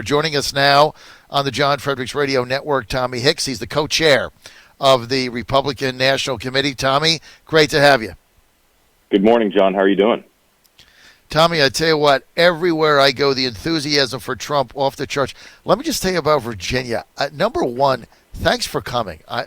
Joining us now on the John Fredericks Radio Network, Tommy Hicks. He's the co-chair of the Republican National Committee. Tommy, great to have you. Good morning, John. How are you doing? Tommy, I tell you what, everywhere I go, the enthusiasm for Trump off the charts. Let me just tell you about Virginia. Number one, thanks for coming. I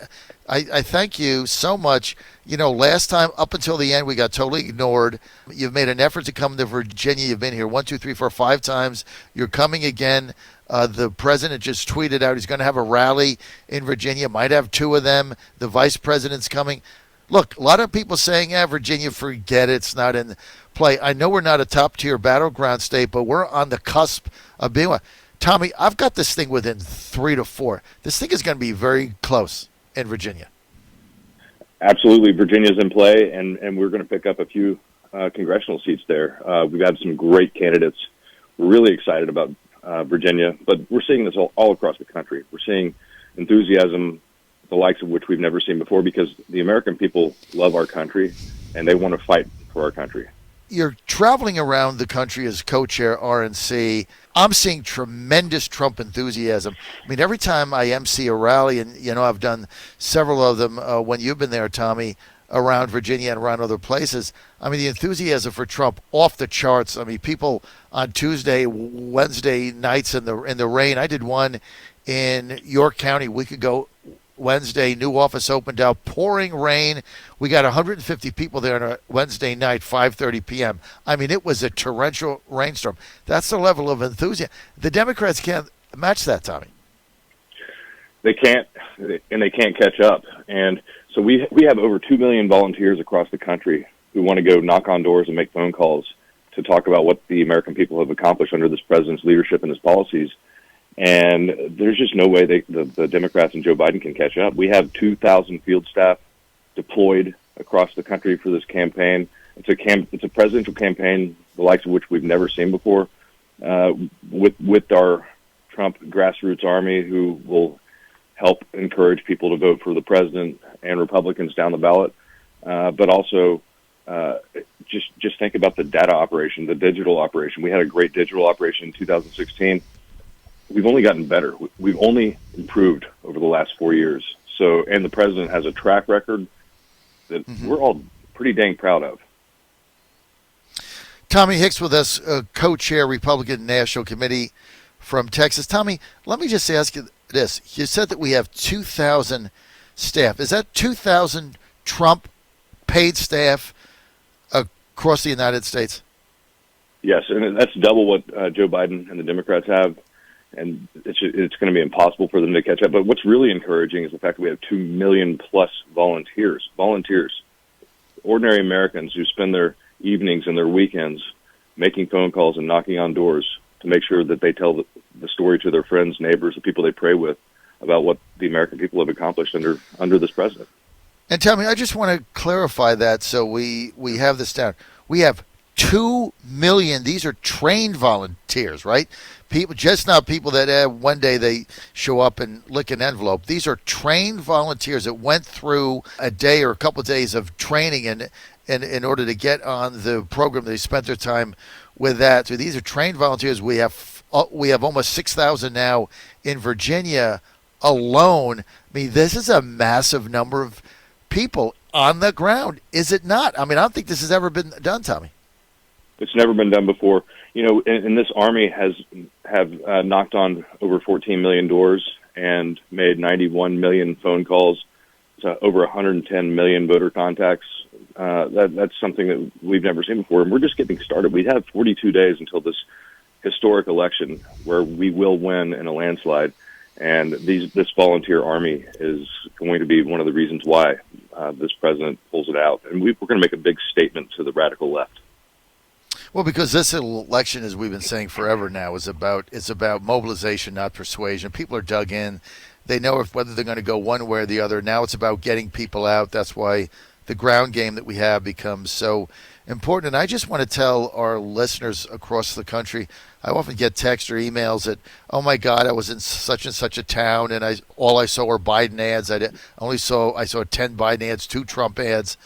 thank you so much. You know, last time up until the end, we got totally ignored. You've made an effort to come to Virginia. You've been here 1, 2, 3, 4, 5 times. You're coming again. The president just tweeted out he's going to have a rally in Virginia. Might have 2 of them. The vice president's coming. Look, a lot of people saying, Virginia, forget it. It's not in play. I know we're not a top-tier battleground state, but we're on the cusp of being one. Tommy, I've got this thing within 3 to 4. This thing is going to be very close in Virginia. Absolutely. Virginia's in play, and we're going to pick up a few congressional seats there. We've had some great candidates. We're really excited about Virginia, but we're seeing this all across the country. We're seeing enthusiasm, the likes of which we've never seen before, because the American people love our country, and they want to fight for our country. You're traveling around the country as co-chair RNC. I'm seeing tremendous Trump enthusiasm. I mean, every time I MC a rally, and, you know, I've done several of them when you've been there, Tommy, around Virginia and around other places. I mean, the enthusiasm for Trump off the charts. I mean, people on Tuesday, Wednesday nights in the rain. I did one in York County a week ago. Wednesday, new office opened up, pouring rain. We got 150 people there on a Wednesday night, 5:30 p.m. I mean, it was a torrential rainstorm. That's the level of enthusiasm. The Democrats can't match that, Tommy. They can't, and they can't catch up. And so we have over 2 million volunteers across the country who want to go knock on doors and make phone calls to talk about what the American people have accomplished under this president's leadership and his policies. And there's just no way the Democrats and Joe Biden can catch up. We have 2,000 field staff deployed across the country for this campaign. It's a presidential campaign, the likes of which we've never seen before, with our Trump grassroots army, who will help encourage people to vote for the president and Republicans down the ballot. But also, just think about the data operation, the digital operation. We had a great digital operation in 2016. We've only gotten better. We've only improved over the last 4 years. So, and the president has a track record that we're all pretty dang proud of. Tommy Hicks with us, co-chair Republican National Committee from Texas. Tommy, let me just ask you this. You said that we have 2,000 staff. Is that 2,000 Trump paid staff across the United States? Yes, and that's double what Joe Biden and the Democrats have. And it's going to be impossible for them to catch up. But what's really encouraging is the fact that we have 2 million plus volunteers, ordinary Americans who spend their evenings and their weekends making phone calls and knocking on doors to make sure that they tell the story to their friends, neighbors, the people they pray with about what the American people have accomplished under this president. And tell me, I just want to clarify that so we have this down. We have 2 million. These are trained volunteers, right? People, just not people that one day they show up and lick an envelope. These are trained volunteers that went through a day or a couple of days of training and in order to get on the program. They spent their time with that. So these are trained volunteers. We have almost 6,000 now in Virginia alone. I mean, this is a massive number of people on the ground, is it not? I mean, I don't think this has ever been done, Tommy. It's never been done before. You know, and this army have knocked on over 14 million doors and made 91 million phone calls, to over 110 million voter contacts. That's something that we've never seen before, and we're just getting started. We have 42 days until this historic election where we will win in a landslide, and this volunteer army is going to be one of the reasons why this president pulls it out. And we're going to make a big statement to the radical left. Well, because this election, as we've been saying forever now, is about mobilization, not persuasion. People are dug in. They know whether they're going to go one way or the other. Now it's about getting people out. That's why the ground game that we have becomes so important. And I just want to tell our listeners across the country, I often get texts or emails that, oh my God, I was in such and such a town and all I saw were Biden ads. I saw 10 Biden ads, 2 Trump ads.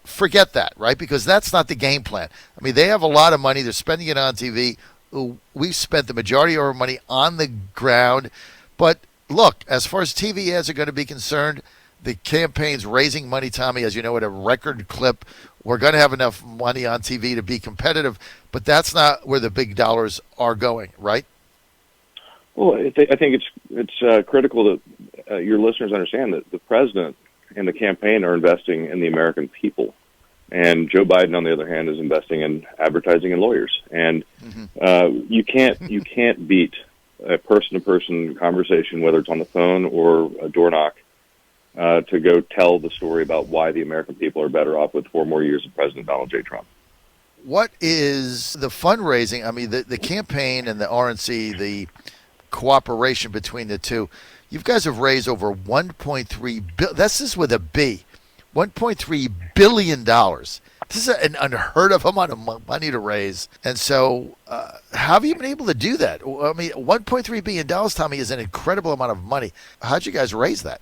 Forget that, right? Because that's not the game plan. I mean, they have a lot of money. They're spending it on TV. we've spent the majority of our money on the ground. But look, as far as TV ads are going to be concerned, the campaign's raising money, Tommy, as you know, at a record clip. We're going to have enough money on TV to be competitive, but that's not where the big dollars are going, right? Well, I think it's critical that your listeners understand that the president and the campaign are investing in the American people, and Joe Biden, on the other hand, is investing in advertising and lawyers. And you can't beat a person-to-person conversation, whether it's on the phone or a door knock, to go tell the story about why the American people are better off with 4 more years of President Donald J. Trump. What is the fundraising? I mean, the campaign and the RNC, the cooperation between the two, you guys have raised over $1.3 billion. This is with a B, $1.3 billion. This is an unheard of amount of money to raise. And so how have you been able to do that? I mean, $1.3 billion, Tommy, is an incredible amount of money. How'd you guys raise that?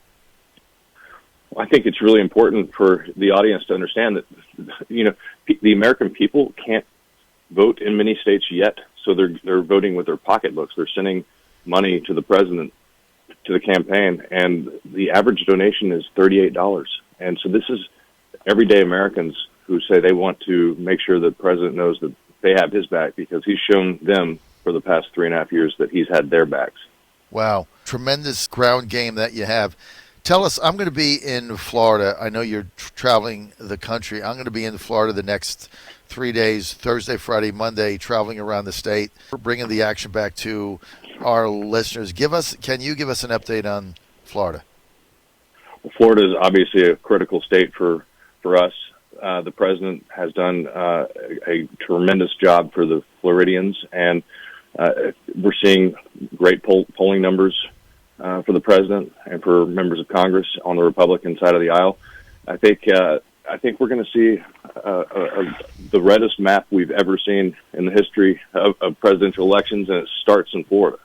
I think it's really important for the audience to understand that, the American people can't vote in many states yet, so they're voting with their pocketbooks. They're sending money to the president, to the campaign, and the average donation is $38. And so this is everyday Americans who say they want to make sure the president knows that they have his back, because he's shown them for the past 3.5 years that he's had their backs. Wow. Tremendous ground game that you have. Tell us, I'm going to be in Florida. I know you're traveling the country. I'm going to be in Florida the next 3 days, Thursday, Friday, Monday, traveling around the state. We're bringing the action back to our listeners. Can you give us an update on Florida? Well, Florida is obviously a critical state for us. The president has done a tremendous job for the Floridians, and we're seeing great polling numbers for the president and for members of Congress on the Republican side of the aisle. I think we're going to see the reddest map we've ever seen in the history of presidential elections, and it starts in Florida.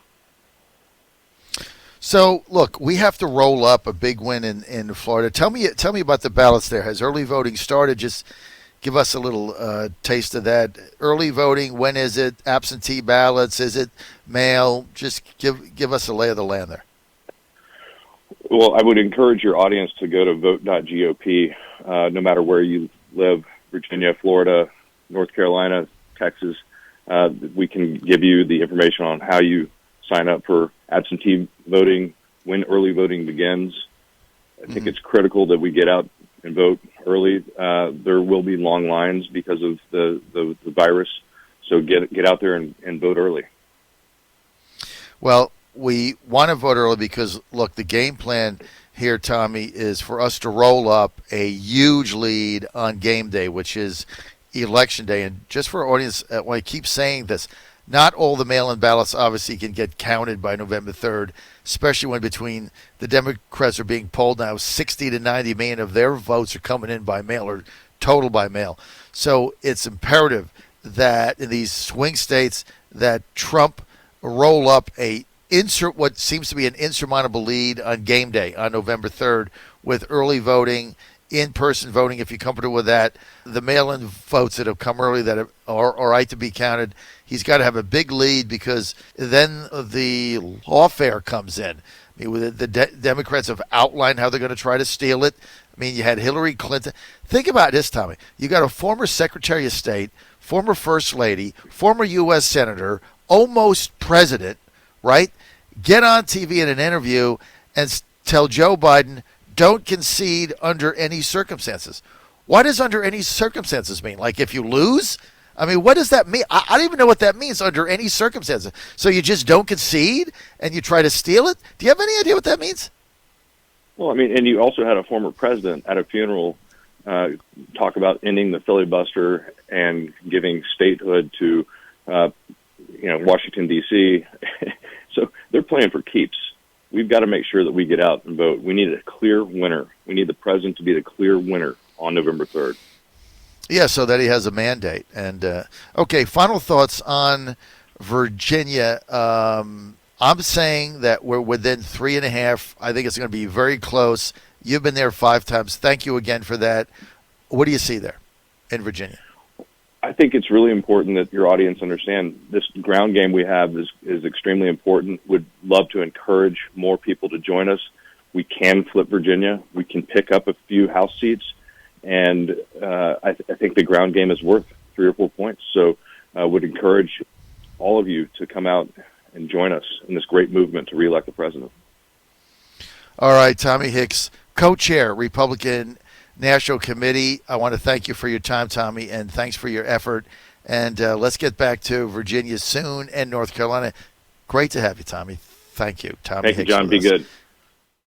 So, look, we have to roll up a big win in Florida. Tell me about the ballots there. Has early voting started? Just give us a little taste of that. Early voting, when is it? Absentee ballots, is it mail? Just give us a lay of the land there. Well, I would encourage your audience to go to vote.gop, no matter where you live, Virginia, Florida, North Carolina, Texas. We can give you the information on how you sign up for absentee voting, when early voting begins. I think it's critical that we get out and vote early. There will be long lines because of the virus, so get out there and vote early. Well, we want to vote early because, look, the game plan here, Tommy, is for us to roll up a huge lead on game day, which is Election Day. And just for our audience, when I keep saying this, not all the mail-in ballots obviously can get counted by November 3rd, especially when between the Democrats are being polled now, 60 to 90 million of their votes are coming in by mail or total by mail. So it's imperative that in these swing states that Trump roll up what seems to be an insurmountable lead on game day on November 3rd with early voting, in-person voting, if you're comfortable with that. The mail-in votes that have come early that are right to be counted. He's got to have a big lead because then the lawfare comes in. I mean, the Democrats have outlined how they're going to try to steal it. I mean, you had Hillary Clinton. Think about this, Tommy. You got a former Secretary of State, former First Lady, former U.S. Senator, almost president, right? Get on TV in an interview and tell Joe Biden, don't concede under any circumstances. What does under any circumstances mean? Like if you lose? I mean, what does that mean? I don't even know what that means, under any circumstances. So you just don't concede and you try to steal it? Do you have any idea what that means? Well, I mean, and you also had a former president at a funeral talk about ending the filibuster and giving statehood to, Washington, D.C. So they're playing for keeps. We've got to make sure that we get out and vote. We need a clear winner. We need the president to be the clear winner on November 3rd. Yeah, so that he has a mandate. And, okay, final thoughts on Virginia. I'm saying that we're within 3.5. I think it's going to be very close. You've been there 5 times. Thank you again for that. What do you see there in Virginia? I think it's really important that your audience understand this ground game we have is extremely important. Would love to encourage more people to join us. We can flip Virginia. We can pick up a few House seats, and I think the ground game is worth 3 or 4 points. So I would encourage all of you to come out and join us in this great movement to reelect the president. All right, Tommy Hicks, co-chair, Republican National Committee. I want to thank you for your time, Tommy, and thanks for your effort. And let's get back to Virginia soon and North Carolina. Great to have you, Tommy. Thank you, Tommy. Thank you, John. Be good.